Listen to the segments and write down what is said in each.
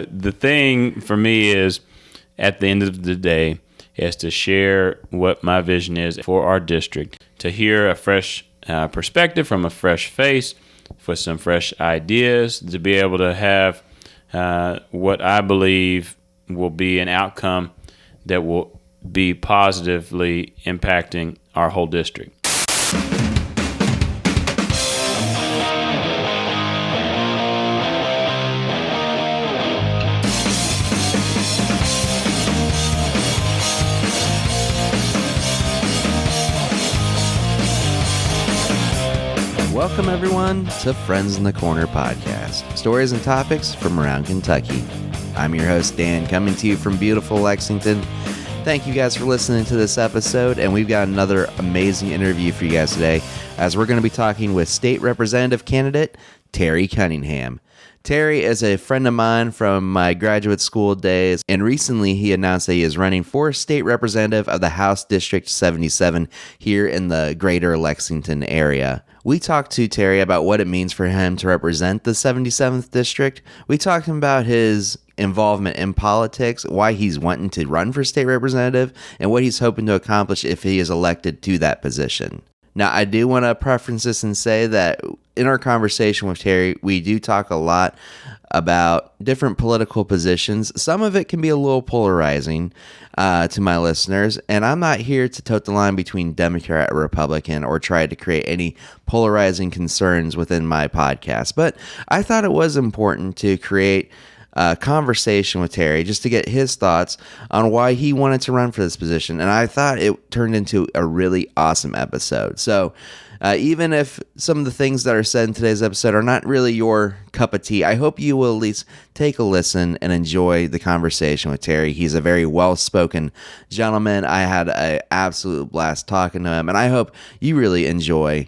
The thing for me is, at the end of the day, is to share what my vision is for our district, to hear a fresh perspective from a fresh face, for some fresh ideas, to be able to have what I believe will be an outcome that will be positively impacting our whole district. Welcome, everyone, to Friends in the Corner podcast, stories and topics from around Kentucky. I'm your host, Dan, coming to you from beautiful Lexington. Thank you guys for listening to this episode, and we've got another amazing interview for you guys today, as we're going to be talking with State Representative candidate Terry Cunningham. Terry is a friend of mine from my graduate school days, and recently he announced that he is running for state representative of the House District 77 here in the greater Lexington area. We talked to Terry about what it means for him to represent the 77th district. We talked to him about his involvement in politics, why he's wanting to run for state representative, and what he's hoping to accomplish if he is elected to that position. Now, I do want to preference this and say that in our conversation with Terry, we do talk a lot about different political positions. Some of it can be a little polarizing to my listeners, and I'm not here to tote the line between Democrat or Republican or try to create any polarizing concerns within my podcast. But I thought it was important to create a conversation with Terry just to get his thoughts on why he wanted to run for this position, and I thought it turned into a really awesome episode. So even if some of the things that are said in today's episode are not really your cup of tea, I hope you will at least take a listen and enjoy the conversation with Terry. He's a very well-spoken gentleman. I had an absolute blast talking to him, and I hope you really enjoy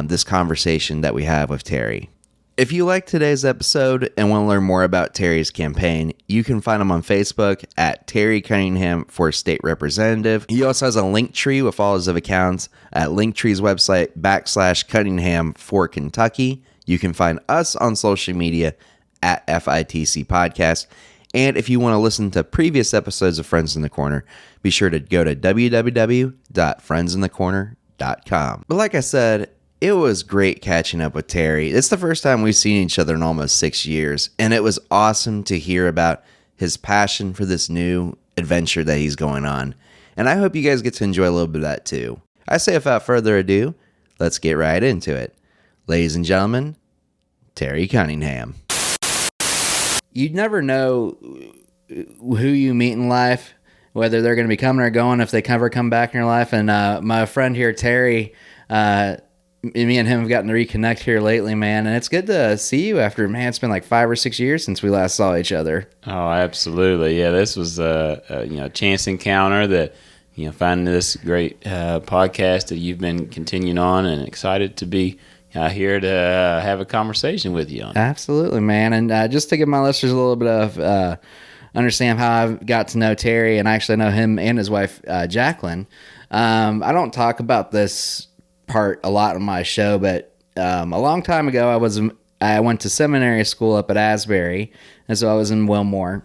this conversation that we have with Terry. If you like today's episode and want to learn more about Terry's campaign, you can find him on Facebook at Terry Cunningham for State Representative. He also has a link tree with all his accounts at Linktree's website /Cunningham for Kentucky. You can find us on social media at FITC Podcast. And if you want to listen to previous episodes of Friends in the Corner, be sure to go to www.friendsinthecorner.com. But like I said, it was great catching up with Terry. It's the first time we've seen each other in almost 6 years, and it was awesome to hear about his passion for this new adventure that he's going on. And I hope you guys get to enjoy a little bit of that too. I say without further ado, let's get right into it. Ladies and gentlemen, Terry Cunningham. You'd never know who you meet in life, whether they're going to be coming or going, if they ever come back in your life. And my friend here, Terry, me and him have gotten to reconnect here lately, man, and it's good to see you after, man, it's been like 5 or 6 years since we last saw each other. Oh, absolutely. Yeah, this was a chance encounter that, finding this great podcast that you've been continuing on, and excited to be here to have a conversation with you on. Absolutely, man. And just to give my listeners a little bit of understand how I've got to know Terry, and I actually know him and his wife, Jacqueline. I don't talk about this part a lot on my show, but a long time ago I went to seminary school up at Asbury, and so I was in Wilmore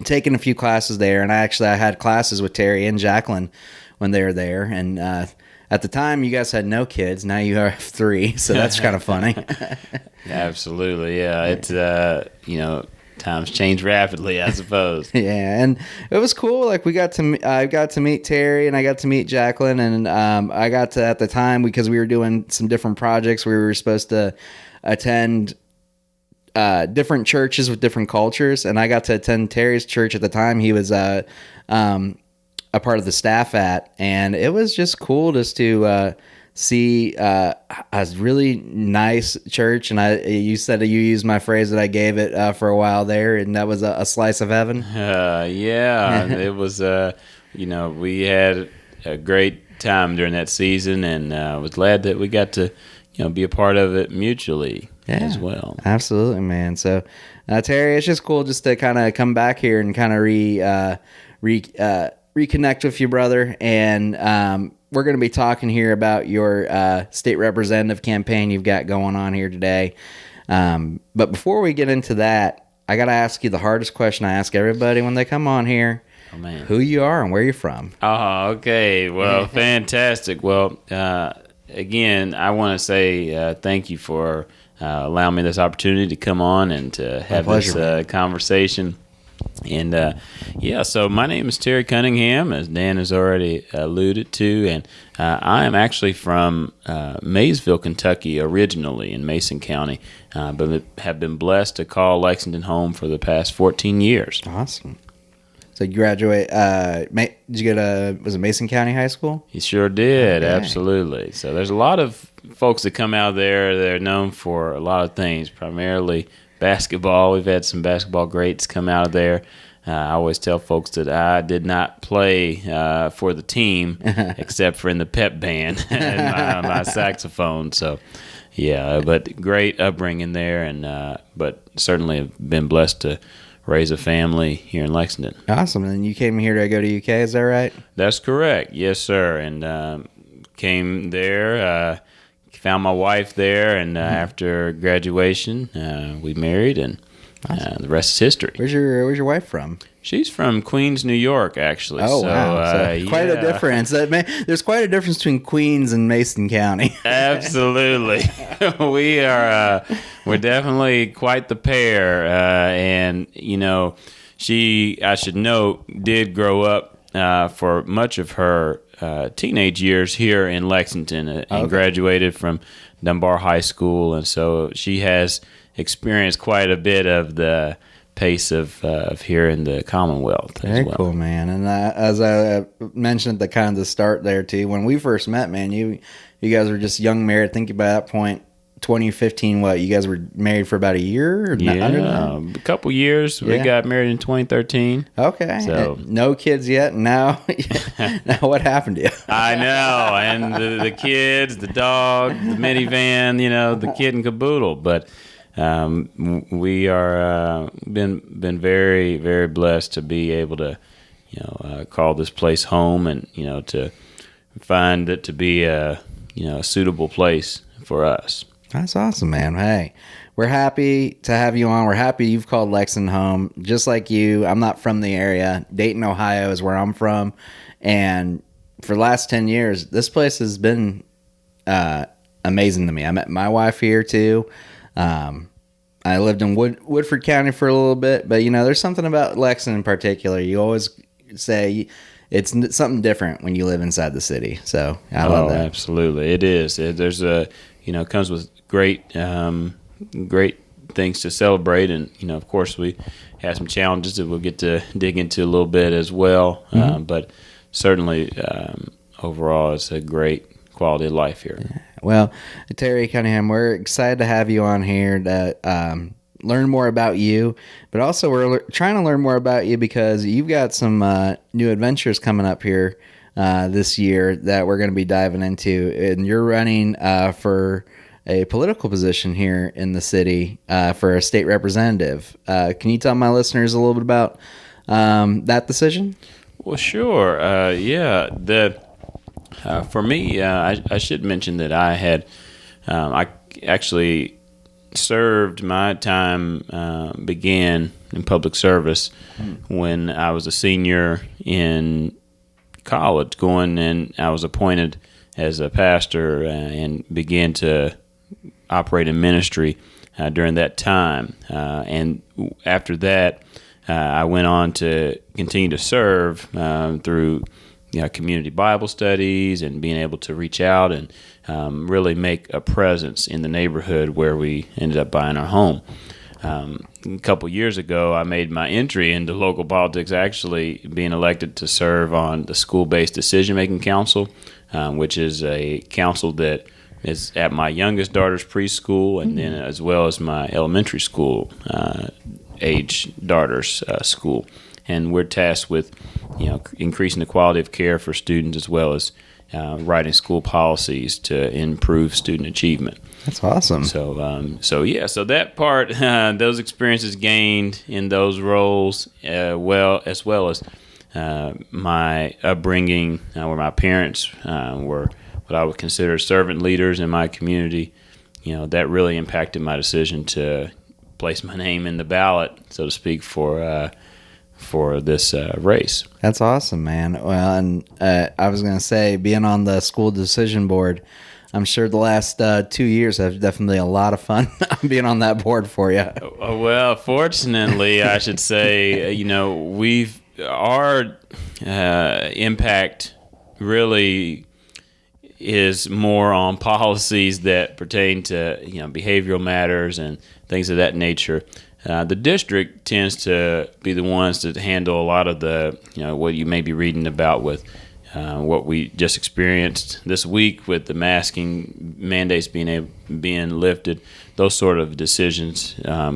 taking a few classes there, and I had classes with Terry and Jacqueline when they were there, and at the time you guys had no kids. Now you have 3, so that's kind of funny. Absolutely. Yeah, it's times change rapidly, I suppose. Yeah, and it was cool. Like I got to meet Terry, and I got to meet Jacqueline, and I got to, at the time, because we were doing some different projects, we were supposed to attend different churches with different cultures, and I got to attend Terry's church at the time he was a part of the staff at, and it was just cool just to see a really nice church. And you said that you used my phrase that I gave it for a while there, and that was a slice of heaven. Yeah, it was. We had a great time during that season, and I was glad that we got to be a part of it mutually as well. Absolutely, man. So Terry, it's just cool just to kind of come back here and kind of reconnect with you, brother. And we're going to be talking here about your state representative campaign you've got going on here today. But before we get into that, I got to ask you the hardest question I ask everybody when they come on here. Oh, man. Who you are and where you're from. Oh, okay. Well, fantastic. Well, again, I want to say thank you for allowing me this opportunity to come on and to have this conversation. And so my name is Terry Cunningham, as Dan has already alluded to, and I am actually from Maysville, Kentucky, originally in Mason County, but have been blessed to call Lexington home for the past 14 years. Awesome. So you graduate, did you go was it Mason County High School? You sure did, okay. Absolutely. So there's a lot of folks that come out there. They're known for a lot of things, primarily basketball. We've had some basketball greats come out of there. I always tell folks that I did not play for the team except for in the pep band and my saxophone. So, yeah, but great upbringing there, and but certainly have been blessed to raise a family here in Lexington. Awesome. And you came here to go to UK, is that right? That's correct. Yes, sir. And came there, found my wife there, and after graduation, we married, and awesome. The rest is history. Where's your wife from? She's from Queens, New York, actually. Oh, wow. So quite a difference. There's quite a difference between Queens and Mason County. Absolutely. We're definitely quite the pair. And, she, I should note, did grow up for much of her teenage years here in Lexington and graduated from Dunbar High School. And so she has experienced quite a bit of the pace of here in the Commonwealth. Very as well. Cool, man. And as I mentioned at the start there too, when we first met, man, you guys were just young married. I think by that point, 2015. What, you guys were married for about a year? Or a couple years. We got married in 2013. Okay. So no kids yet. Now what happened to you? I know, and the kids, the dog, the minivan, the kid and caboodle, but. We are been very, very blessed to be able to, call this place home, and to find it to be a suitable place for us. That's awesome, man. Hey, we're happy to have you on. We're happy you've called Lexington home. Just like you, I'm not from the area. Dayton, Ohio is where I'm from, and for the last 10 years, this place has been amazing to me. I met my wife here too. I lived in Woodford County for a little bit, but there's something about Lexington in particular. You always say it's something different when you live inside the city. So I love that. Absolutely, it is. There's it comes with great things to celebrate, and of course we have some challenges that we'll get to dig into a little bit as well. But certainly, overall, it's a great quality of life here. Yeah. Well, Terry Cunningham, we're excited to have you on here to learn more about you, but also we're trying to learn more about you because you've got some new adventures coming up here this year that we're going to be diving into, and you're running for a political position here in the city for a state representative. Can you tell my listeners a little bit about that decision? Well, sure. For me, I should mention that I actually served my time began in public service when I was a senior in college, and I was appointed as a pastor and began to operate in ministry during that time. And after that, I went on to continue to serve through community Bible studies and being able to reach out and really make a presence in the neighborhood where we ended up buying our home. A couple years ago, I made my entry into local politics, actually being elected to serve on the School-Based Decision-Making Council, which is a council that is at my youngest daughter's preschool and then as well as my elementary school age daughter's school. And we're tasked with, increasing the quality of care for students as well as writing school policies to improve student achievement. That's awesome. So that part, those experiences gained in those roles, as well as my upbringing, where my parents were what I would consider servant leaders in my community. That really impacted my decision to place my name in the ballot, so to speak, for this race. That's awesome, man. Well, and I was going to say, being on the school decision board, I'm sure the last 2 years have definitely a lot of fun being on that board for you. Well, fortunately, I should say, our impact really is more on policies that pertain to behavioral matters and things of that nature. The district tends to be the ones that handle a lot of the what you may be reading about with what we just experienced this week with the masking mandates being lifted. Those sort of decisions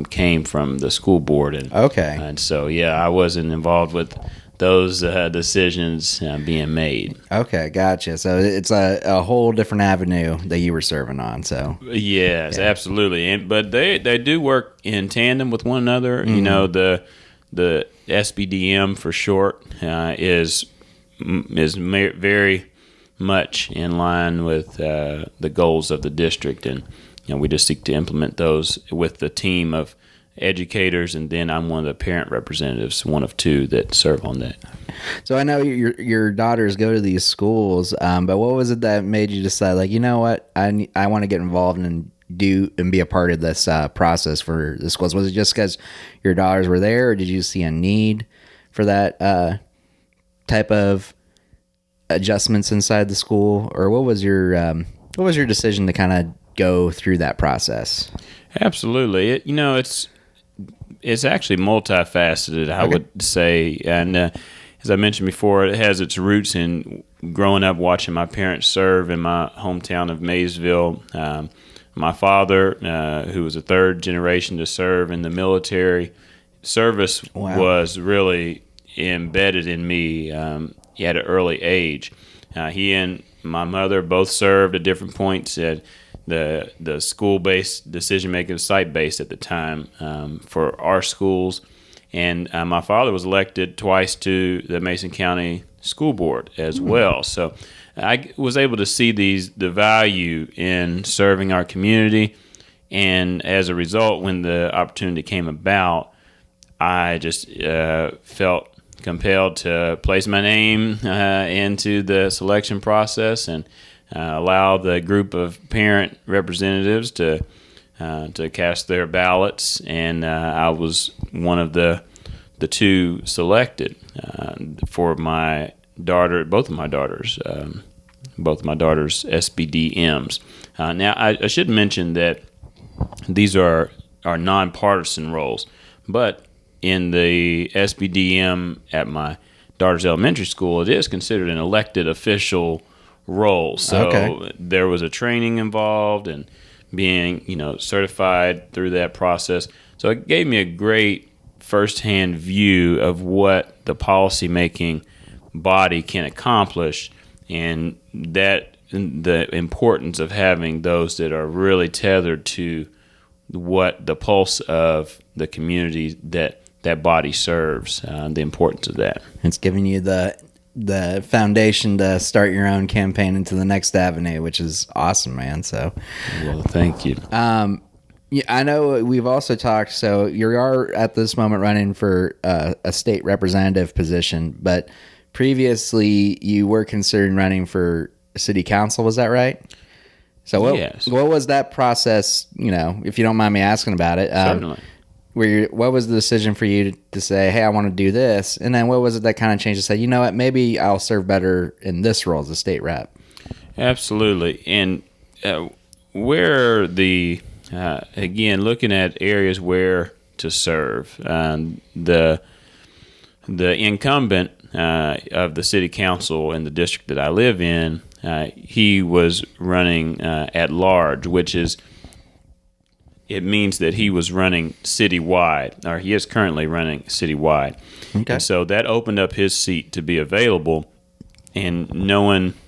came from the school board, and so I wasn't involved with those decisions being made. Okay, gotcha. So it's a whole different avenue that you were serving on. So yes, absolutely. But they do work in tandem with one another. Mm-hmm. The SBDM for short is very much in line with the goals of the district, and we just seek to implement those with the team of educators, and then I'm one of the parent representatives, one of two that serve on that. So I know your daughters go to these schools, but what was it that made you decide, like, you know what, I want to get involved and be a part of this process for the schools? Was it just because your daughters were there, or did you see a need for that type of adjustments inside the school, or what was your decision to kind of go through that process? Absolutely, it's actually multifaceted, I would say, and as I mentioned before, it has its roots in growing up watching my parents serve in my hometown of Maysville. My father, who was a third generation to serve in the military, service was really embedded in me at an early age. He and my mother both served at different points at the school-based decision-making, site-based at the time for our schools. And my father was elected twice to the Mason County School Board as well. So I was able to see the value in serving our community. And as a result, when the opportunity came about, I just felt compelled to place my name into the selection process and allow the group of parent representatives to cast their ballots, and I was one of the two selected for my daughter, both of my daughters' SBDMs. Now, I should mention that these are nonpartisan roles, but in the SBDM at my daughter's elementary school, it is considered an elected official role. So there was a training involved and being, certified through that process. So it gave me a great firsthand view of what the policymaking body can accomplish, and that the importance of having those that are really tethered to what the pulse of the community that body serves, the importance of that. It's giving you the foundation to start your own campaign into the next avenue, which is awesome, man. So, well, thank you. Yeah, I know we've also talked. So you are at this moment running for a state representative position, but previously you were considering running for city council. Was that right? So what was that process? If you don't mind me asking about it. Certainly. What was the decision for you to say, hey, I want to do this? And then what was it that kind of changed to say, you know what, maybe I'll serve better in this role as a state rep? Absolutely. And where again, looking at areas where to serve, the incumbent of the city council in the district that I live in, he was running at large, which is, it means that he was running citywide, or he is currently running citywide. Okay. And so that opened up his seat to be available. And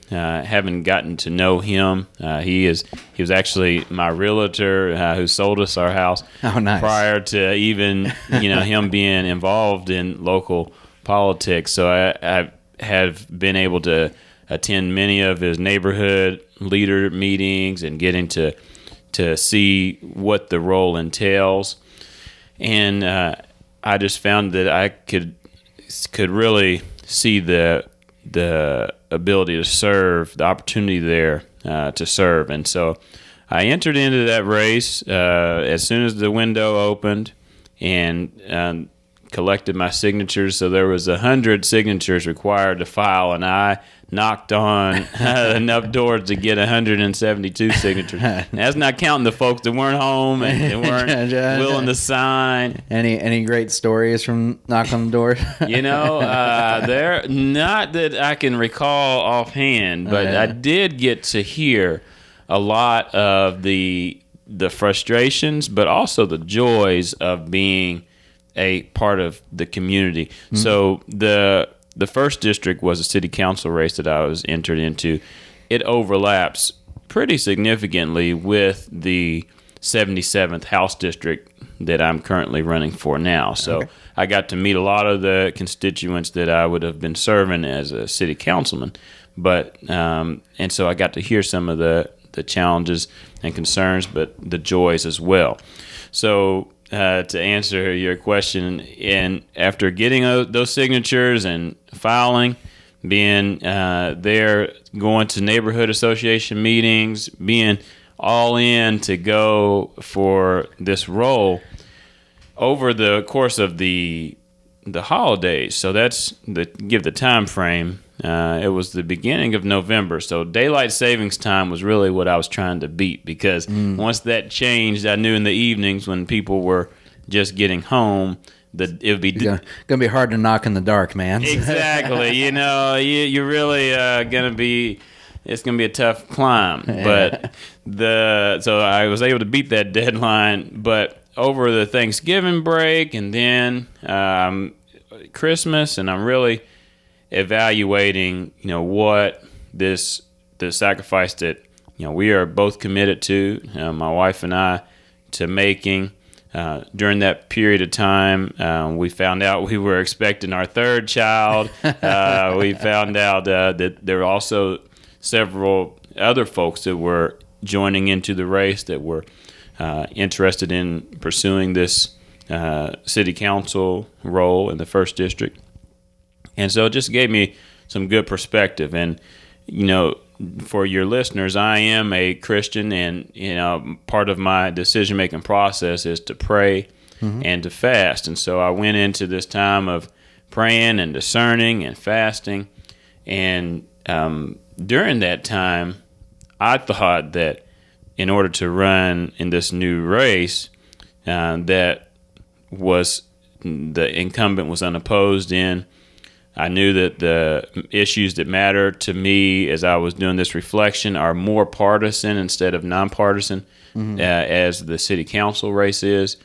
having gotten to know him, he was actually my realtor who sold us our house. Oh, nice. Prior to even him being involved in local politics. So I have been able to attend many of his neighborhood leader meetings and getting to see what the role entails. And I just found that I could really see the ability to serve, the opportunity there to serve. And so I entered into that race as soon as the window opened, and collected my signatures. So there was 100 signatures required to file, and I knocked on enough doors to get 172 signatures. And that's not counting the folks that weren't home and weren't willing to sign. Any great stories from knocking on the door? They're not that I can recall offhand, but I did get to hear a lot of the frustrations, but also the joys of being a part of the community. Mm-hmm. So the first district was a city council race that I was entered into. It overlaps pretty significantly with the 77th House district that I'm currently running for now. So I got to meet a lot of the constituents that I would have been serving as a city councilman. But and so I got to hear some of the challenges and concerns, but the joys as well. So to answer your question, and after getting those signatures and filing, being there, going to neighborhood association meetings, being all in to go for this role over the course of the holidays. So that's give the time frame. It was the beginning of November, so daylight savings time was really what I was trying to beat, because once that changed, I knew in the evenings when people were just getting home that it would be gonna be hard to knock in the dark, man. Exactly. You're really gonna be. It's gonna be a tough climb, but so I was able to beat that deadline. But over the Thanksgiving break and then Christmas, and I'm really evaluating, what the sacrifice that we are both committed to, my wife and I, to making. During that period of time, we found out we were expecting our third child. We found out that there were also several other folks that were joining into the race that were interested in pursuing this city council role in the first district. And so it just gave me some good perspective. And, for your listeners, I am a Christian, and, part of my decision-making process is to pray and to fast. And so I went into this time of praying and discerning and fasting. And during that time, I thought that in order to run in this new race, that was the incumbent was unopposed in. I knew that the issues that matter to me as I was doing this reflection are more partisan instead of nonpartisan, as the city council race is.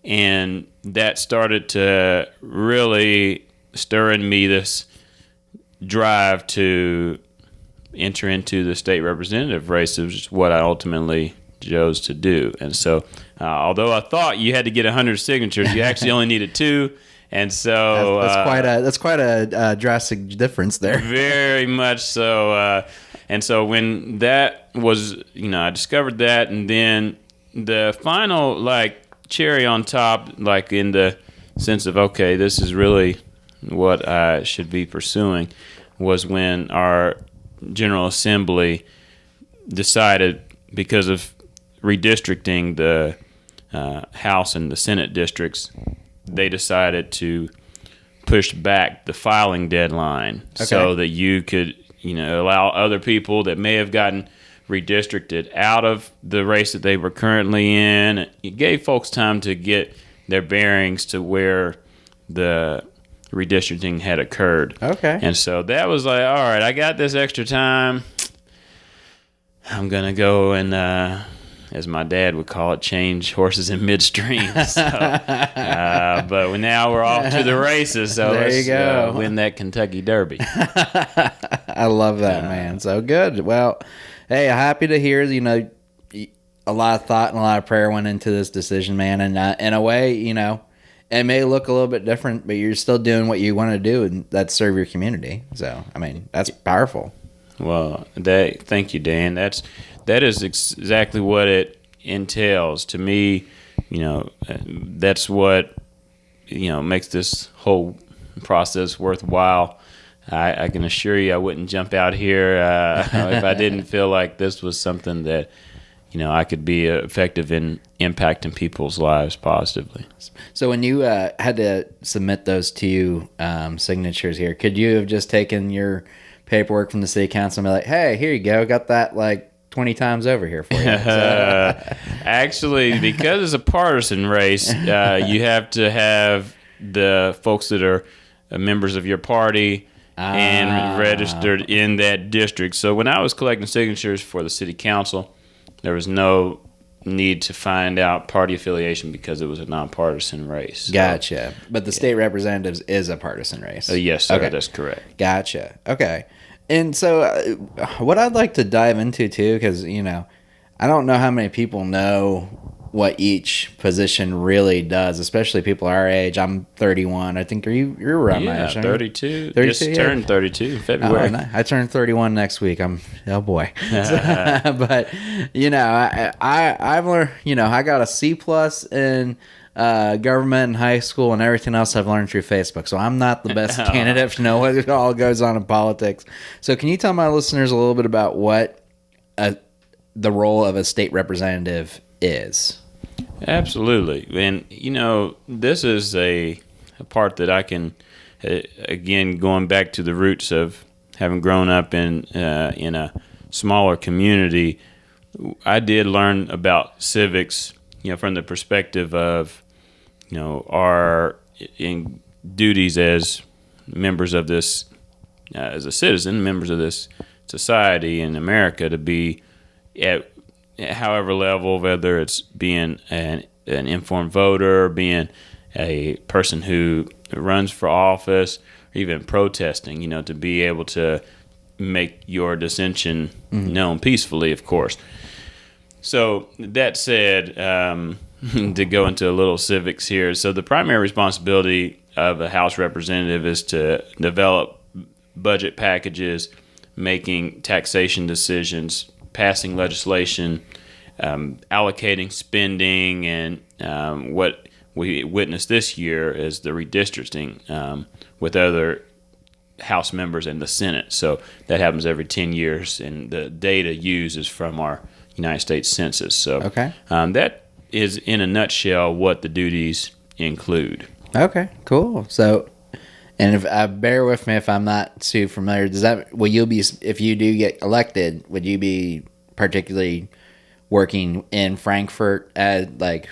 And that started to really stir in me this drive to enter into the state representative race, which is what I ultimately chose to do. And so although I thought you had to get 100 signatures, you actually only needed 2. And so that's quite a drastic difference there. Very much so. And so when that was, I discovered that, and then the final cherry on top, in the sense of, okay, this is really what I should be pursuing, was when our General Assembly decided, because of redistricting the House and the Senate districts, they decided to push back the filing deadline so that you could, allow other people that may have gotten redistricted out of the race that they were currently in. It gave folks time to get their bearings to where the redistricting had occurred. Okay. And so that was all right, I got this extra time. I'm going to go and, as my dad would call it, change horses in midstream. So, but now we're off to the races. So there you go. Win that Kentucky Derby. I love that, man. So good. Well, hey, happy to hear, a lot of thought and a lot of prayer went into this decision, man. And in a way, it may look a little bit different, but you're still doing what you want to do, and that's serve your community. So, that's powerful. Well, thank you, Dan. That is exactly what it entails. To me, That's what makes this whole process worthwhile. I can assure you I wouldn't jump out here if I didn't feel like this was something that I could be effective in impacting people's lives positively. So when you had to submit those two signatures here, could you have just taken your paperwork from the city council and be like, hey, here you go, got that like 20 times over here for you? Actually, because it's a partisan race, you have to have the folks that are members of your party and registered in that district. So when I was collecting signatures for the city council, there was no need to find out party affiliation because it was a nonpartisan race. So, gotcha. But the state representatives is a partisan race. Yes, sir. Okay. That's correct. Gotcha. Okay. And so what I'd like to dive into too, because, I don't know how many people know what each position really does, especially people our age. I'm 31. I think you're around my age. 32. 32, just turned 32 in February. Oh, I turned 31 next week. Oh boy. But I've learned. I got a C+ in government in high school, and everything else I've learned through Facebook. So I'm not the best candidate to know what all goes on in politics. So can you tell my listeners a little bit about what the role of a state representative is? Absolutely. And, this is a part that I can, again, going back to the roots of having grown up in a smaller community, I did learn about civics, from the perspective of, our duties as members of this, as a citizen, members of this society in America, to be at however level, whether it's being an informed voter, being a person who runs for office, or even protesting, to be able to make your dissension known peacefully, of course. So that said, to go into a little civics here, so the primary responsibility of a House representative is to develop budget packages, making taxation decisions, passing legislation, allocating spending, and what we witnessed this year is the redistricting with other House members in the Senate. So that happens every 10 years, and the data used is from our United States Census. So that is, in a nutshell, what the duties include. Okay, cool. So, and if bear with me if I'm not too familiar, if you do get elected, would you be particularly working in Frankfort to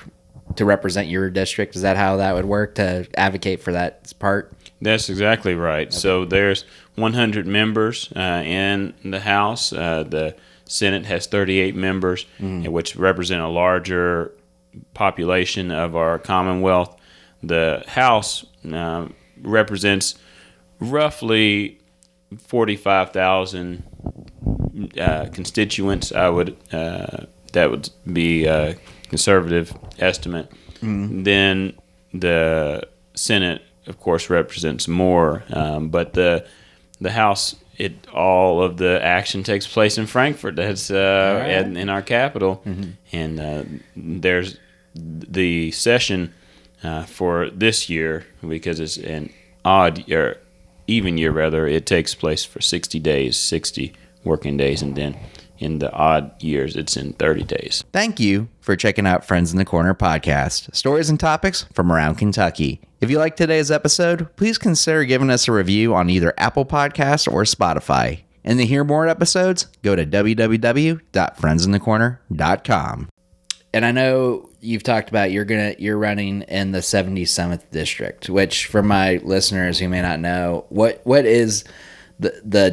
represent your district? Is that how that would work, to advocate for that part? That's exactly right. Okay. So there's 100 members in the House. The Senate has 38 members, which represent a larger population of our Commonwealth. The House represents roughly 45,000 constituents. That would be a conservative estimate. Then the Senate, of course, represents more, but the House, all of the action takes place in Frankfort. That's in our capital, and there's the session for this year, because it's an odd or even year rather. It takes place for 60 days, 60 working days, and then in the odd years, it's in 30 days. Thank you for checking out Friends in the Corner podcast, stories and topics from around Kentucky. If you like today's episode, please consider giving us a review on either Apple Podcasts or Spotify. And to hear more episodes, go to www.friendsinthecorner.com. And I know you've talked about you're running in the 77th district, which, for my listeners who may not know, what is the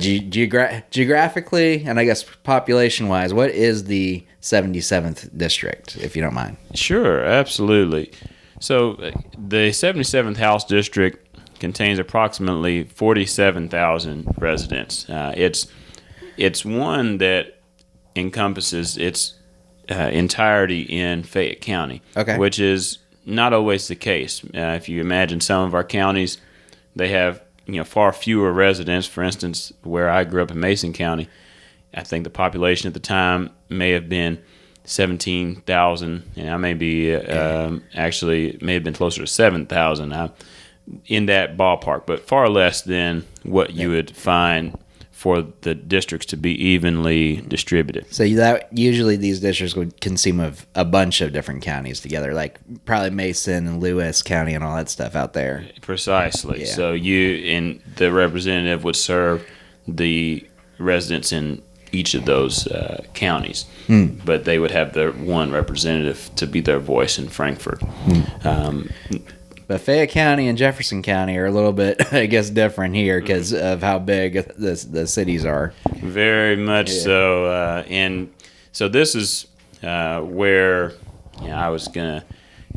geographically, and I guess population wise, what is the 77th district, if you don't mind? Sure, absolutely. So the 77th House District contains approximately 47,000 residents. It's one that encompasses its entirety in Fayette County, which is not always the case. If you imagine some of our counties, they have far fewer residents. For instance, where I grew up in Mason County, I think the population at the time may have been 17,000, and I may be actually may have been closer to 7,000 in that ballpark, but far less than what you would find for the districts to be evenly distributed. So that usually these districts would consume of a bunch of different counties together, like probably Mason and Lewis County and all that stuff out there. Precisely. Yeah. So the representative would serve the residents in each of those counties, but they would have their one representative to be their voice in Frankfort. But Fayette County and Jefferson County are a little bit, I guess, different here because of how big the cities are. Very much so. And so this is where I was going to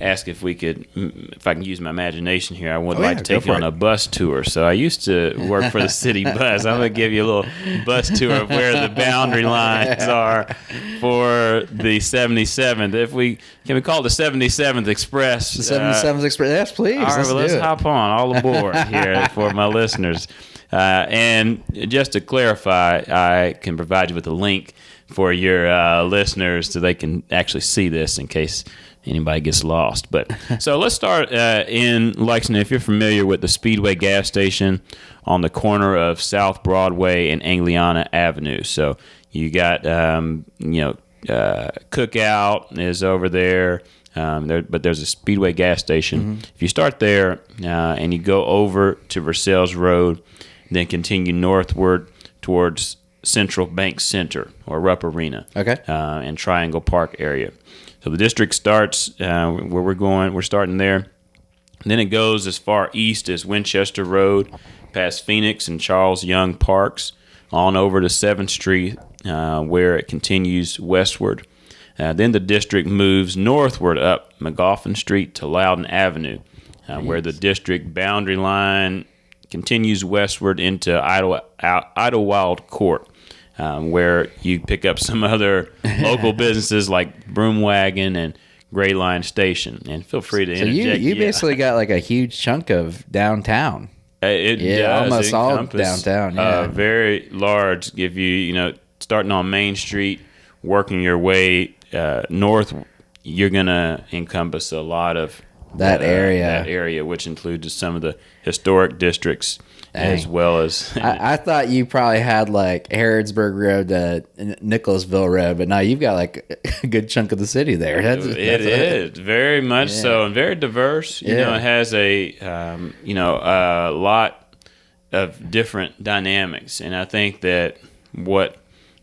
ask if I can use my imagination here. I would like to take you on a bus tour. So I used to work for the city bus. I'm going to give you a little bus tour of where the boundary lines are for the 77th. Can we call it the 77th Express? The 77th Express. Yes, please. All right, let's hop on all aboard here for my listeners. And just to clarify, I can provide you with a link for your listeners so they can actually see this in case anybody gets lost. But so let's start in Lexington. If you're familiar with the Speedway gas station on the corner of South Broadway and Angliana Avenue, so you got Cookout is over there. But there's a Speedway gas station. If you start there and you go over to Versailles Road, then continue northward towards Central Bank Center or Rupp Arena, and Triangle Park area. So the district starts where we're going. We're starting there. Then it goes as far east as Winchester Road, past Phoenix and Charles Young Parks, on over to 7th Street, where it continues westward. Then the district moves northward up McGoffin Street to Loudon Avenue, where the district boundary line continues westward into Idlewild Court, where you pick up some other local businesses like Broomwagon and Gray Line Station. And feel free to interject. So you basically got like a huge chunk of downtown. It does. Almost all downtown. Yeah. Very large. If you starting on Main Street, working your way north, you're gonna encompass a lot of that area, which includes some of the historic districts. Dang. As well as I thought you probably had like Harrodsburg Road to Nicholasville Road, but now you've got like a good chunk of the city there. It is very much so, and very diverse. It has a lot of different dynamics, and I think that what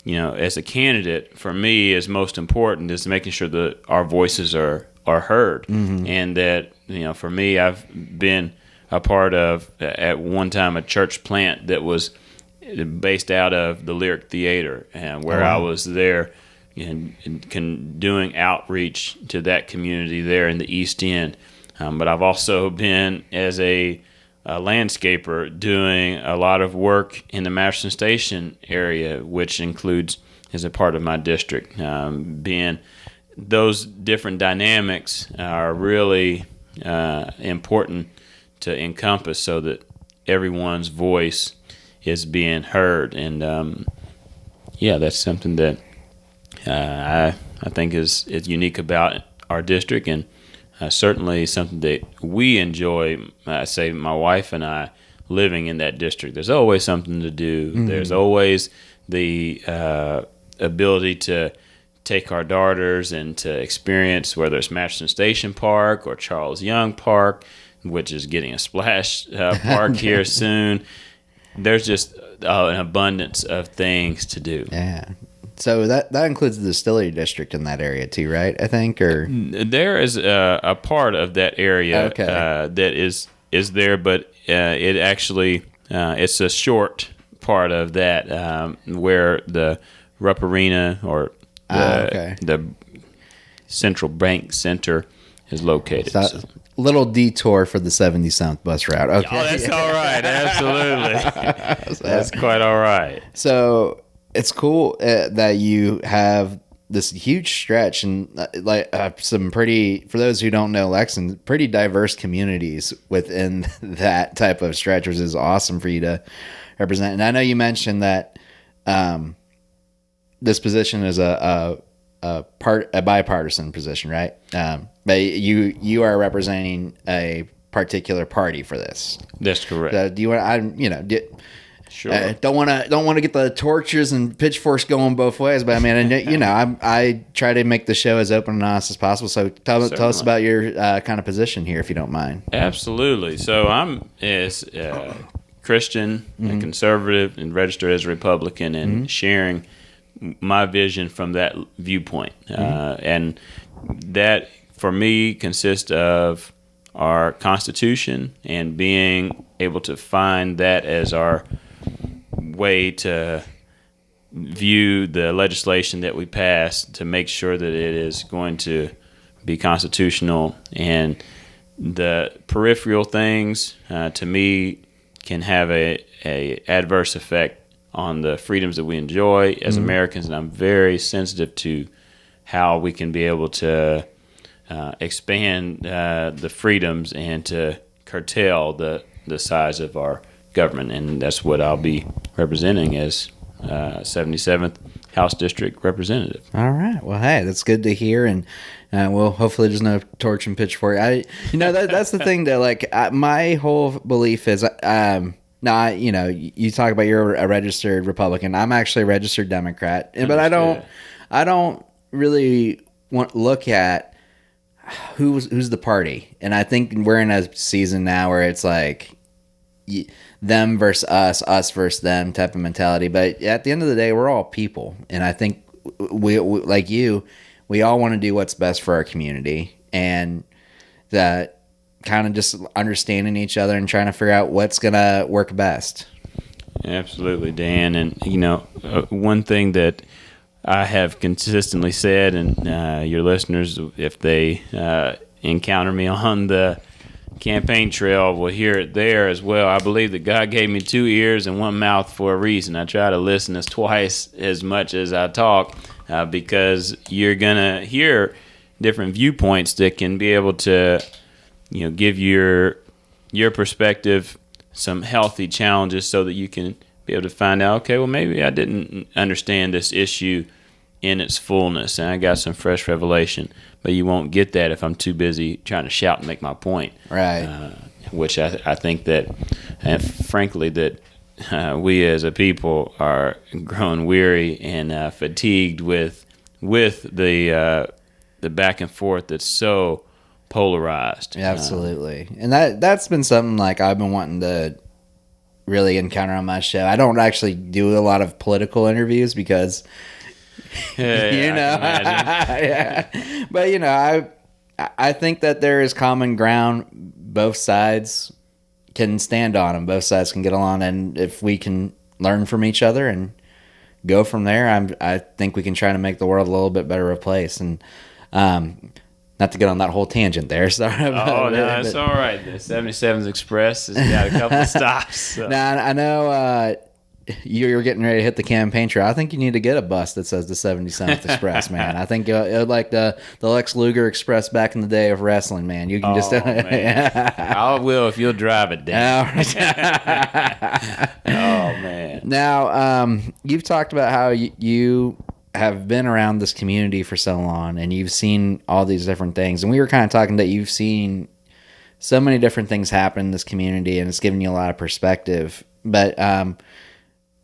as a candidate for me is most important is making sure that our voices are heard, and that for me, I've been a part of, at one time, a church plant that was based out of the Lyric Theater, and where I was there and doing outreach to that community there in the East End. But I've also been as a landscaper doing a lot of work in the Masterson Station area, which includes as a part of my district. Being those different dynamics are really important to encompass so that everyone's voice is being heard. And that's something that I think is unique about our district, and certainly something that we enjoy. I say my wife and I living in that district. There's always something to do. There's always the ability to take our daughters and to experience, whether it's Masterson Station Park or Charles Young Park, which is getting a splash park here soon. There's just an abundance of things to do. Yeah. So that includes the Distillery District in that area too, right? I think, or there is a part of that area that is there, but it actually it's a short part of that where the Rupp Arena or the Central Bank Center is located. So, little detour for the 77th bus route. Okay. Oh, that's all right. Absolutely. That's quite all right. So it's cool that you have this huge stretch and some pretty, for those who don't know Lexington, pretty diverse communities within that type of stretch, which is awesome for you to represent. And I know you mentioned that this position is a a bipartisan position, right? But you are representing a particular party for this. That's correct. Do you want? Sure. Don't want to get the torches and pitchforks going both ways, but I mean, I try to make the show as open and honest as possible. So tell us about your kind of position here, if you don't mind. Absolutely. So I'm as Christian and conservative and registered as a Republican, and sharing my vision from that viewpoint. And that, for me, consists of our Constitution and being able to find that as our way to view the legislation that we pass, to make sure that it is going to be constitutional. And the peripheral things, to me, can have a adverse effect on the freedoms that we enjoy as Americans, and I'm very sensitive to how we can be able to expand the freedoms and to curtail the size of our government, and that's what I'll be representing as 77th House District Representative. All right. Well, hey, that's good to hear, and well, hopefully there's no torch and pitchfork. That's the thing that, like, my whole belief is, now, you talk about you're a registered Republican. I'm actually a registered Democrat, but I don't really look at who's the party. And I think we're in a season now where it's like them versus us versus them type of mentality. But at the end of the day, we're all people, and I think we like you, we all want to do what's best for our community, and that kind of just understanding each other and trying to figure out what's going to work best. Absolutely, Dan. And, one thing that I have consistently said, and your listeners, if they encounter me on the campaign trail, will hear it there as well. I believe that God gave me 2 ears and 1 mouth for a reason. I try to listen as twice as much as I talk, because you're going to hear different viewpoints that can be able to give your perspective some healthy challenges, so that you can be able to find out, okay, well, maybe I didn't understand this issue in its fullness, and I got some fresh revelation. But you won't get that if I'm too busy trying to shout and make my point. Right. Which I think that, and frankly, that we as a people are growing weary and fatigued with the back and forth that's so polarized. Absolutely. And that's been something like I've been wanting to really encounter on my show. I don't actually do a lot of political interviews because yeah. But I think that there is common ground. Both sides can stand on, and both sides can get along, and if we can learn from each other and go from there, I think we can try to make the world a little bit better of a place. And not to get on that whole tangent there. Sorry. No, it's all right. The 77th Express has got a couple of stops. So. Now, I know you're getting ready to hit the campaign trail. I think you need to get a bus that says the 77th Express, man. I think like the Lex Luger Express back in the day of wrestling, man. You can just... man. I will if you'll drive it down. Oh, man. Now, you've talked about how you have been around this community for so long, and you've seen all these different things. And we were kind of talking that you've seen so many different things happen in this community, and it's given you a lot of perspective. But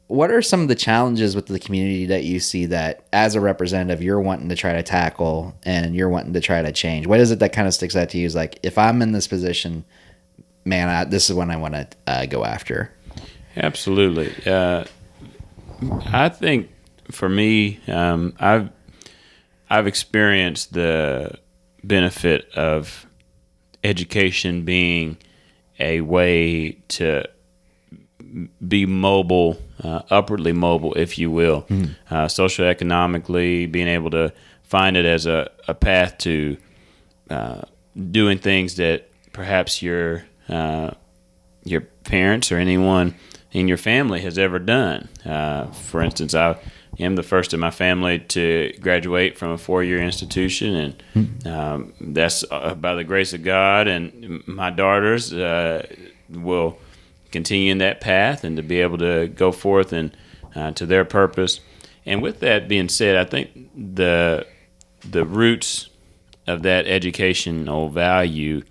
what are some of the challenges with the community that you see that, as a representative, you're wanting to try to tackle and you're wanting to try to change? What is it that kind of sticks out to you? Is like, if I'm in this position, man, this is what I want to go after. Absolutely. I think, for me, I've experienced the benefit of education being a way to be mobile, upwardly mobile, if you will, socioeconomically, being able to find it as a path to doing things that perhaps your parents or anyone in your family has ever done. For instance, I am the first in my family to graduate from a 4-year institution, and that's by the grace of God, and my daughters will continue in that path and to be able to go forth and to their purpose. And with that being said, I think the the roots of that educational value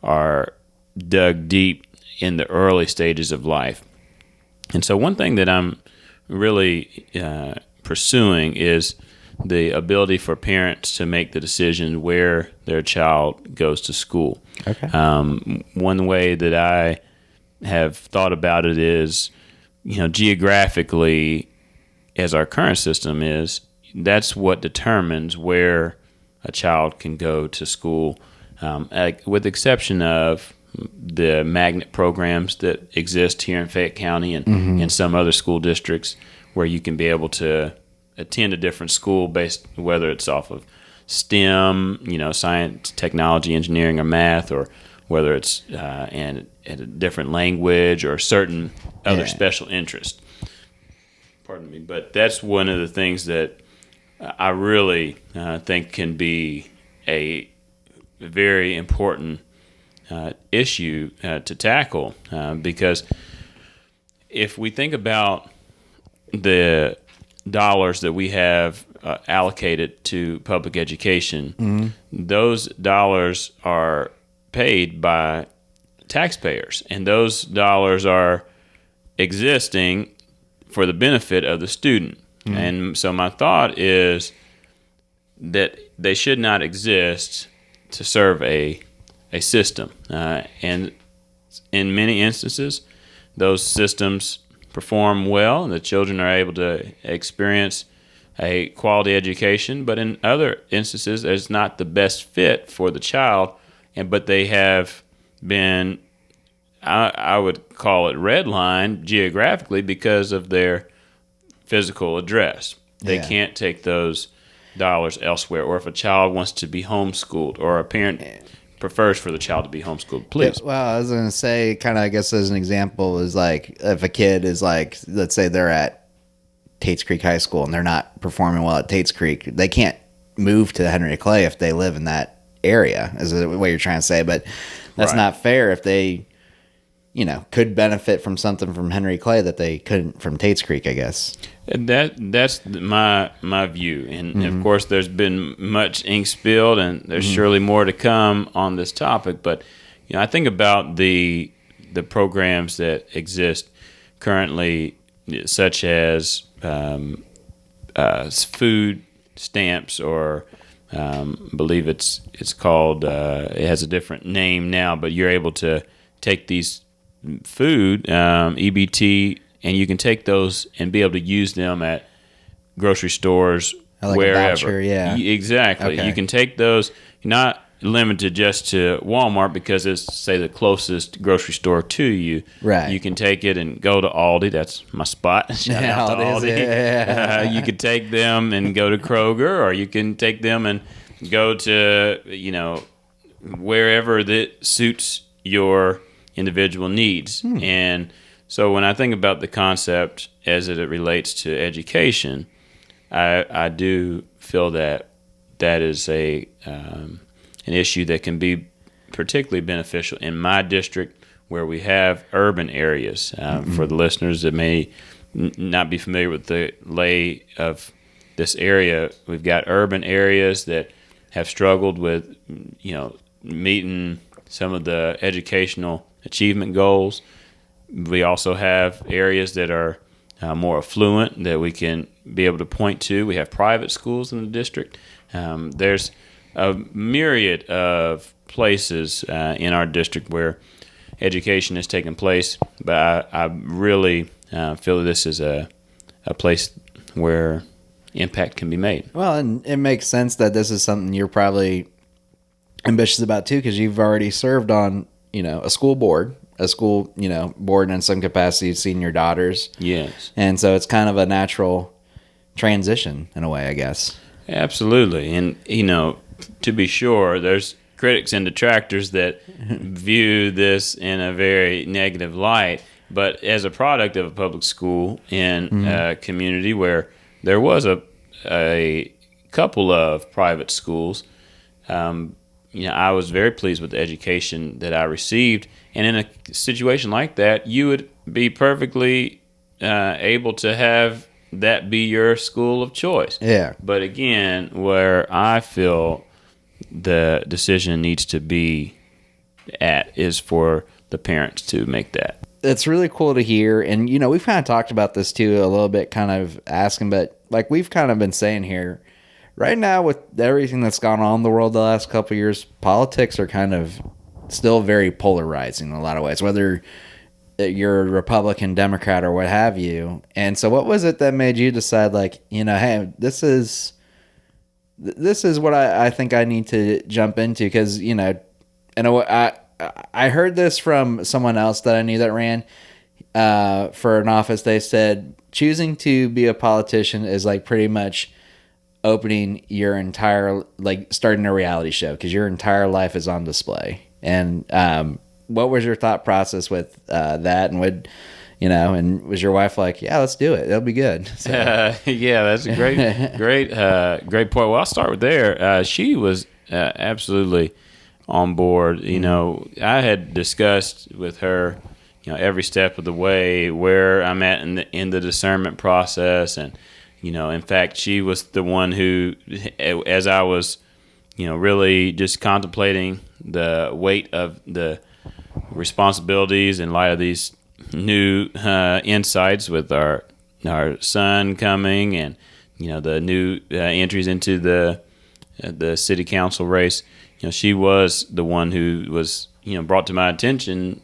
are dug deep in the early stages of life. And so one thing that I'm really pursuing is the ability for parents to make the decision where their child goes to school. Okay. One way that I have thought about it is, geographically, as our current system is, that's what determines where a child can go to school, with the exception of the magnet programs that exist here in Fayette County and in some other school districts, where you can be able to attend a different school based whether it's off of STEM, science, technology, engineering, or math, or whether it's in a different language or certain other special interest. Pardon me, but that's one of the things that I really think can be a very important issue to tackle, because if we think about the dollars that we have allocated to public education, those dollars are paid by taxpayers, and those dollars are existing for the benefit of the student. And so my thought is that they should not exist to serve a system. And in many instances, those systems perform well, and the children are able to experience a quality education. But in other instances, it's not the best fit for the child, but they have been, I would call it redlined geographically because of their physical address. They can't take those dollars elsewhere. Or if a child wants to be homeschooled, or a parent prefers for the child to be homeschooled, please. Yeah, well, I was going to say, kind of, I guess as an example, is like if a kid is like, let's say they're at Tates Creek High School and they're not performing well at Tates Creek, they can't move to Henry Clay if they live in that area, is what you're trying to say. But that's not fair if they, could benefit from something from Henry Clay that they couldn't from Tates Creek, I guess. And that's my view. And of course, there's been much ink spilled, and there's surely more to come on this topic. But I think about the programs that exist currently, such as food stamps, or I believe it's called, it has a different name now, but you're able to take these food, EBT, and you can take those and be able to use them at grocery stores, like wherever. A voucher, yeah. Exactly. Okay. You can take those, not limited just to Walmart because it's, say, the closest grocery store to you. Right. You can take it and go to Aldi. That's my spot. Shout out to Aldi. Yeah. You could take them and go to Kroger, or you can take them and go to, wherever that suits your individual needs. And so when I think about the concept as it relates to education, I do feel that is an issue that can be particularly beneficial in my district, where we have urban areas. For the listeners that may not be familiar with the lay of this area, we've got urban areas that have struggled with, meeting some of the educational achievement goals. We also have areas that are more affluent that we can be able to point to. We have private schools in the district. There's a myriad of places in our district where education has taken place, but I really feel that this is a place where impact can be made. Well, and it makes sense that this is something you're probably ambitious about too, because you've already served on a school board, board in some capacity, seen your daughters. Yes. And so it's kind of a natural transition in a way, I guess. Absolutely. And, to be sure, there's critics and detractors that view this in a very negative light. But as a product of a public school in a community where there was a couple of private schools, I was very pleased with the education that I received. And in a situation like that, you would be perfectly able to have that be your school of choice. Yeah. But again, where I feel the decision needs to be at is for the parents to make that. It's really cool to hear. And, we've kind of talked about this too a little bit, kind of asking, but like we've kind of been saying here, right now with everything that's gone on in the world the last couple of years, politics are kind of still very polarizing in a lot of ways, whether you're a Republican, Democrat, or what have you. And so what was it that made you decide, like, hey, this is what I think I need to jump into? Because, I heard this from someone else that I knew that ran for an office. They said choosing to be a politician is like pretty much opening your entire, like starting a reality show, because your entire life is on display. And what was your thought process with that? And and was your wife like, yeah, let's do it, it'll be good? So. Yeah, that's a great point. Well, I'll start with there. She was absolutely on board. I had discussed with her, every step of the way where I'm at in the discernment process, and in fact, she was the one who, as I was, really just contemplating the weight of the responsibilities in light of these new insights with our son coming, and the new entries into the city council race. She was the one who was brought to my attention.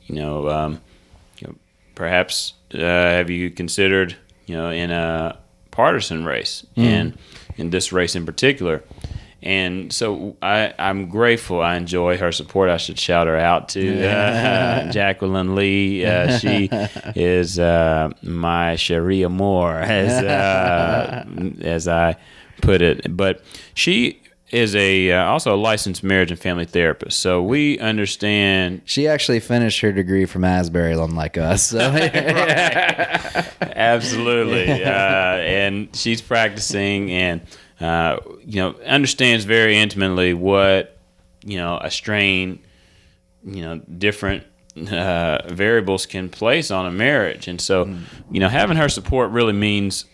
Perhaps have you considered in a partisan race, and in this race in particular. And so I'm grateful. I enjoy her support. I should shout her out to Jacqueline Lee. She is my chérie amour, as I put it. But she is also a licensed marriage and family therapist. So we understand. She actually finished her degree from Asbury, unlike us. So. Absolutely. And she's practicing and understands very intimately what a strain different variables can place on a marriage. And so having her support really means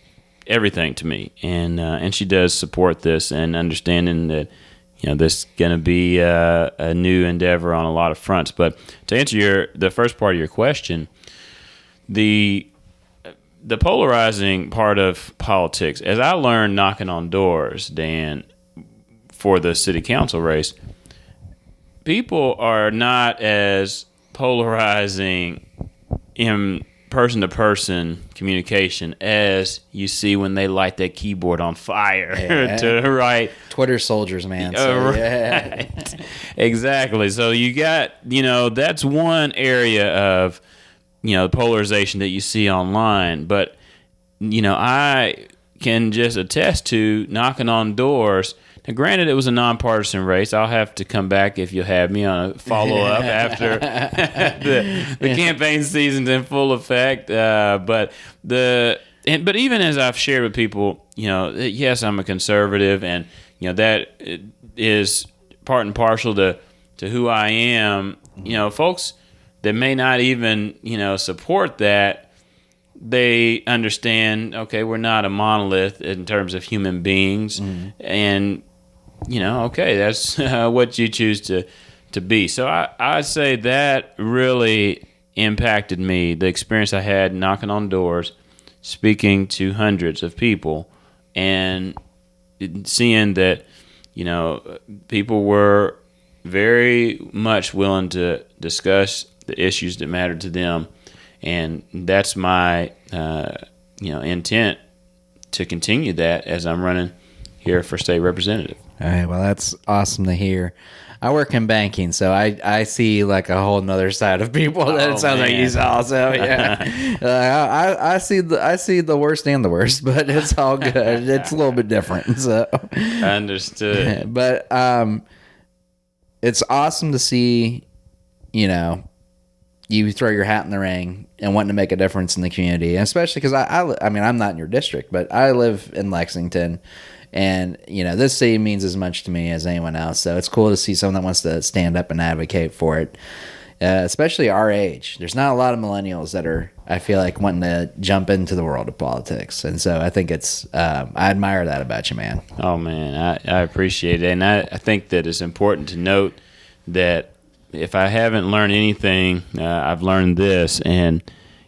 everything to me, and she does support this, and understanding that this is going to be a new endeavor on a lot of fronts. But to answer the first part of your question, the polarizing part of politics, as I learned knocking on doors, Dan, for the city council race, people are not as polarizing in person-to-person communication as you see when they light that keyboard on fire to write. Twitter soldiers, man. So, right. Exactly. So you got, that's one area of, polarization that you see online. But, I can just attest to knocking on doors. Now, granted, it was a nonpartisan race. I'll have to come back if you'll have me on a follow-up after the campaign season's in full effect. But even as I've shared with people, yes, I'm a conservative, and that is part and parcel to who I am. Folks that may not even support that, they understand, okay, we're not a monolith in terms of human beings, and okay, that's what you choose to be. So I say that really impacted me, the experience I had knocking on doors, speaking to hundreds of people, and seeing that people were very much willing to discuss the issues that mattered to them. And that's my intent to continue that as I'm running here for state representative. All right, well, that's awesome to hear. I work in banking, so I see like a whole nother side of people that it sounds like you saw. So yeah, I see the worst and the worst, but it's all good. It's a little bit different. So understood. But it's awesome to see, you throw your hat in the ring and wanting to make a difference in the community, and especially because I mean, I'm not in your district, but I live in Lexington. And, this city means as much to me as anyone else. So it's cool to see someone that wants to stand up and advocate for it. especially our age. There's not a lot of millennials that are, I feel like, wanting to jump into the world of politics. And so I think it's, I admire that about you, man. Oh, man, I appreciate it. And I think that it's important to note that if I haven't learned anything, I've learned this. And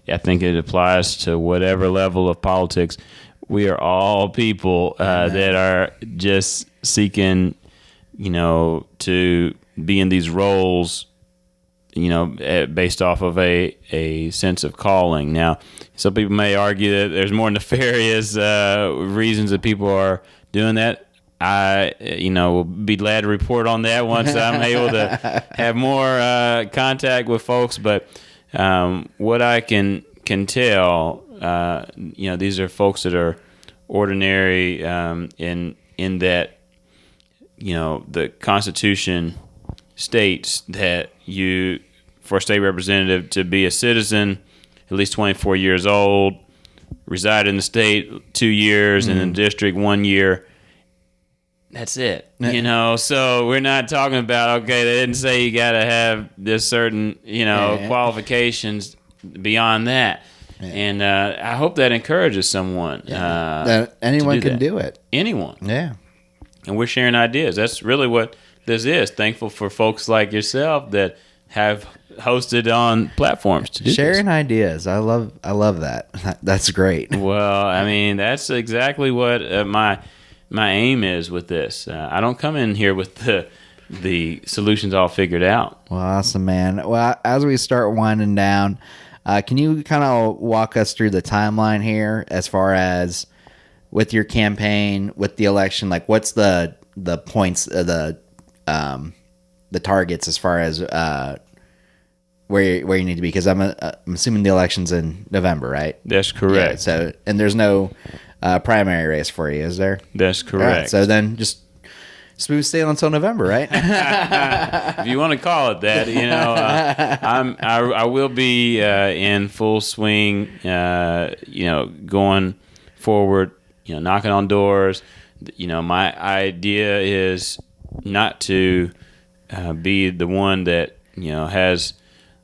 I think it applies to whatever level of politics. We are all people that are just seeking, to be in these roles, based off of a sense of calling. Now, some people may argue that there's more nefarious reasons that people are doing that. I, will be glad to report on that once I'm able to have more contact with folks. But what I can tell, these are folks that are ordinary in that, the Constitution states that for a state representative to be a citizen, at least 24 years old, reside in the state 2 years, and in the district 1 year. That's it. So we're not talking about, okay, they didn't say you got to have this certain, qualifications beyond that. Yeah. And I hope that encourages someone. That anyone can do it. Anyone. Yeah. And we're sharing ideas. That's really what this is. Thankful for folks like yourself that have hosted on platforms to do sharing ideas. I love that. That's great. Well, I mean, that's exactly what my aim is with this. I don't come in here with the solutions all figured out. Well, awesome, man. Well, as we start winding down, can you kind of walk us through the timeline here as far as with your campaign, with the election? Like, what's the points, the targets as far as where you need to be? Because I'm assuming the election's in November, right? That's correct. Yeah, so, and there's no primary race for you, is there? That's correct. Right, so then just smooth sailing until November, right? If you want to call it that, I will be in full swing, going forward, knocking on doors. My idea is not to be the one that, has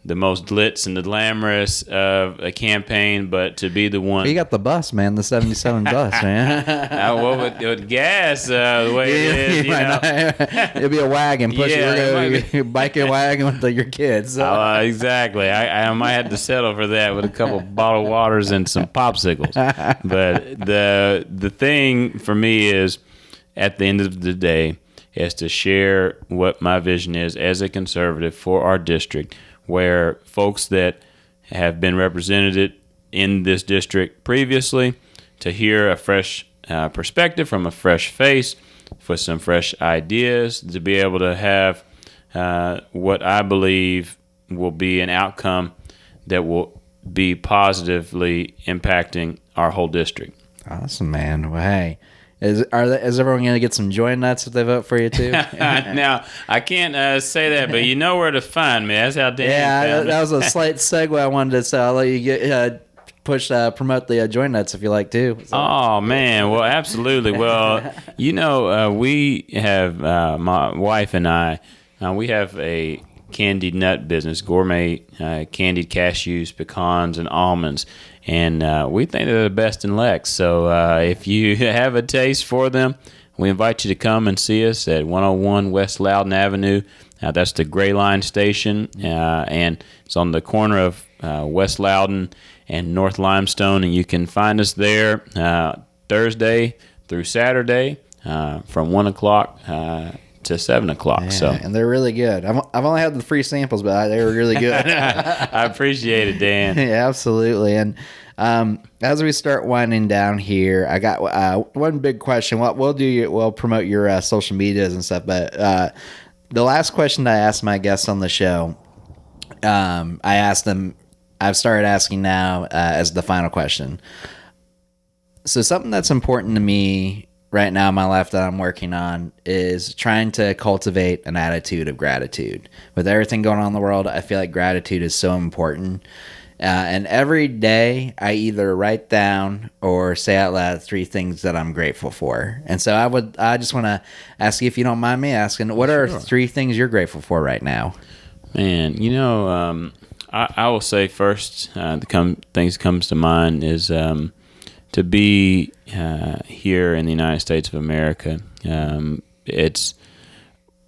the most glitz and the glamorous of a campaign, but to be the one. You got the bus, man, the 77 bus, man. Well, with gas, the way it is, it'll be a wagon. You're biking wagon with your kids. So. Exactly. I might have to settle for that with a couple of bottled waters and some popsicles. But the thing for me is, at the end of the day, is to share what my vision is as a conservative for our district, where folks that have been represented in this district previously, to hear a fresh perspective from a fresh face, for some fresh ideas, to be able to have what I believe will be an outcome that will be positively impacting our whole district. Awesome, man. Well, hey. Is everyone going to get some joy nuts if they vote for you too? Now, I can't say that, but you know where to find me. That's how Dan found me. That was a slight segue I wanted to say. I'll let you get promote the joy nuts if you like too. So. Oh, man. Well, absolutely. Well, we have, my wife and I, we have a candied nut business, gourmet candied cashews, pecans, and almonds. And we think they're the best in Lex. So if you have a taste for them, we invite you to come and see us at 101 West Loudon Avenue. That's the Gray Line station, and it's on the corner of West Loudon and North Limestone. And you can find us there Thursday through Saturday from 1 o'clock to 7 o'clock. Yeah, so, and they're really good. I've only had the free samples, but they were really good. I appreciate it, Dan. Yeah, absolutely. And as we start winding down here, I got one big question. What we'll promote your social medias and stuff, but the last question I asked my guests on the show, I've started asking now as the final question. So something that's important to me right now in my life that I'm working on is trying to cultivate an attitude of gratitude. With everything going on in the world, I feel like gratitude is so important. And every day I either write down or say out loud 3 things that I'm grateful for. And so I just want to ask you, if you don't mind me asking, what are 3 things you're grateful for right now? Man, I will say first, things comes to mind is to be here in the United States of America. It's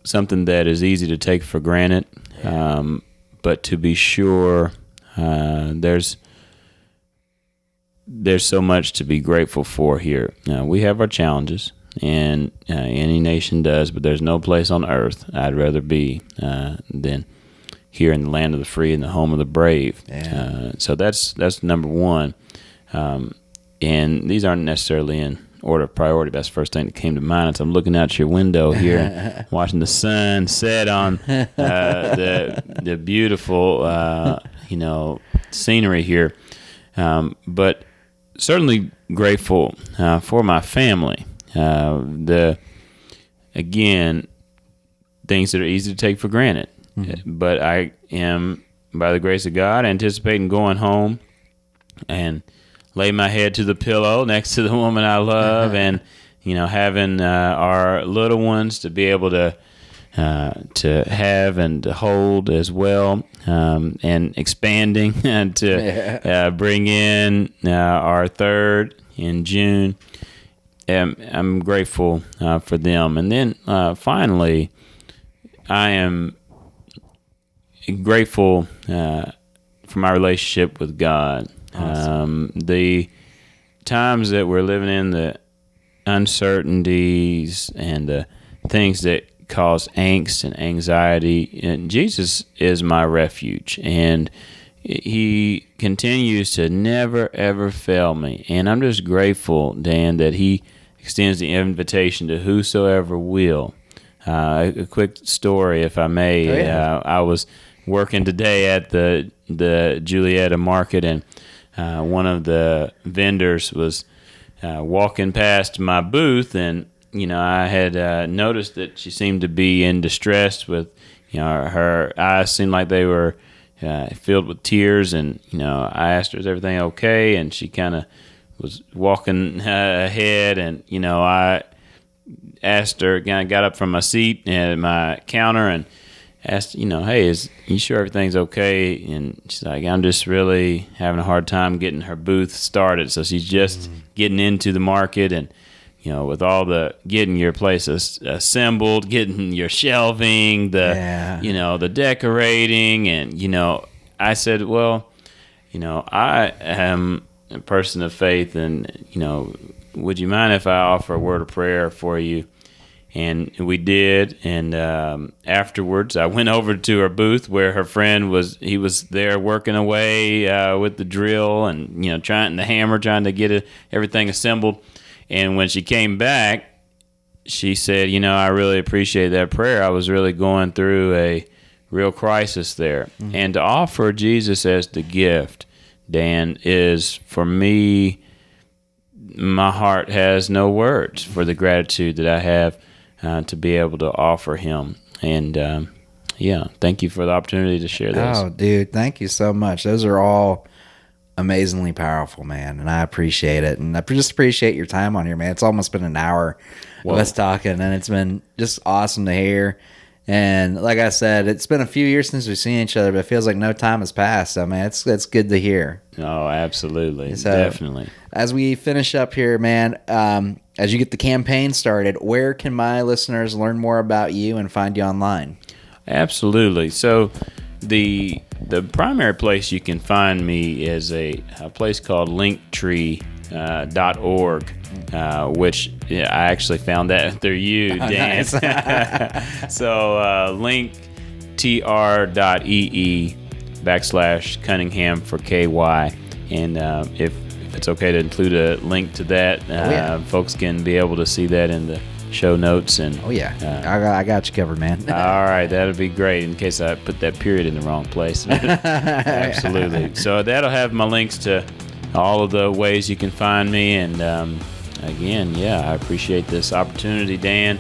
something that is easy to take for granted, but to be sure, there's so much to be grateful for here. We have our challenges, and any nation does, but there's no place on earth I'd rather be than here in the land of the free and the home of the brave. Yeah. So that's number one. And these aren't necessarily in order of priority. That's the first thing that came to mind as I'm looking out your window here, watching the sun set on the beautiful, scenery here. But certainly grateful for my family. Again, things that are easy to take for granted. Mm-hmm. But I am, by the grace of God, anticipating going home and lay my head to the pillow next to the woman I love, and having our little ones to be able to have and to hold as well, and expanding and to bring in our third in June. I'm grateful for them, and then finally, I am grateful for my relationship with God. Awesome. The times that we're living in, the uncertainties and the things that cause angst and anxiety, and Jesus is my refuge, and He continues to never ever fail me. And I'm just grateful, Dan, that He extends the invitation to whosoever will. A quick story, if I may. Oh, yeah. I was working today at the Julietta market, and one of the vendors was walking past my booth, and I had noticed that she seemed to be in distress with, her eyes seemed like they were filled with tears, and I asked her, "Is everything okay?" And she kind of was walking ahead, and I asked her, got up from my seat at my counter and asked, "Hey, is you sure everything's okay?" And she's like, "I'm just really having a hard time getting her booth started." So she's just getting into the market, and with all the getting your place assembled, getting your shelving, the decorating, and I said, "Well, I am a person of faith, and would you mind if I offer a word of prayer for you?" And we did, and afterwards I went over to her booth where her friend was. He was there working away with the drill and trying to get everything assembled. And when she came back, she said, "I really appreciate that prayer. I was really going through a real crisis there." Mm-hmm. And to offer Jesus as the gift, Dan, is for me, my heart has no words for the gratitude that I have to be able to offer Him. And thank you for the opportunity to share this. Oh, dude, thank you so much. Those are all amazingly powerful, man, and I appreciate it. And I just appreciate your time on here, man. It's almost been an hour of us talking, and it's been just awesome to hear. And like I said, it's been a few years since we've seen each other, but it feels like no time has passed. So, man, it's good to hear. Oh, absolutely. So, definitely. As we finish up here, man, as you get the campaign started, where can my listeners learn more about you and find you online? Absolutely. So the primary place you can find me is a place called linktr.ee. Which I actually found that through you, Dan. Nice. So linktr.ee /Cunningham4KY. And if it's okay to include a link to that, folks can be able to see that in the show notes. And I got you covered, man. All right, that'll be great in case I put that period in the wrong place. Absolutely. So that'll have my links to all of the ways you can find me. And again, I appreciate this opportunity, Dan.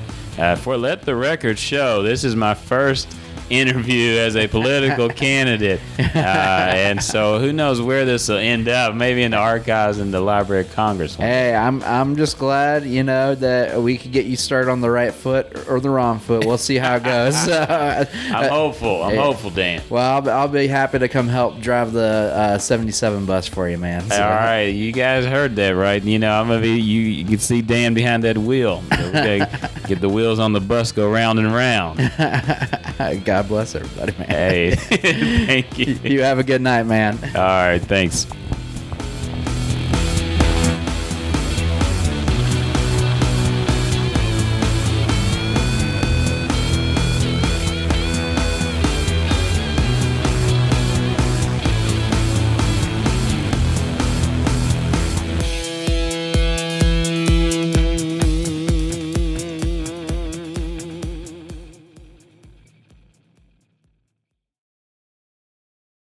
For Let the Record Show, this is my first interview as a political candidate. And so who knows where this will end up? Maybe in the archives in the Library of Congress. Hey, I'm just glad, that we could get you started on the right foot or the wrong foot. We'll see how it goes. I'm hopeful. I'm hopeful, Dan. Well, I'll be happy to come help drive the 77 bus for you, man. So. All right, you guys heard that, right? I'm gonna be. You can see Dan behind that wheel. So we gotta get the wheels on the bus go round and round. God bless everybody, man. Hey, thank you. You have a good night, man. All right, thanks.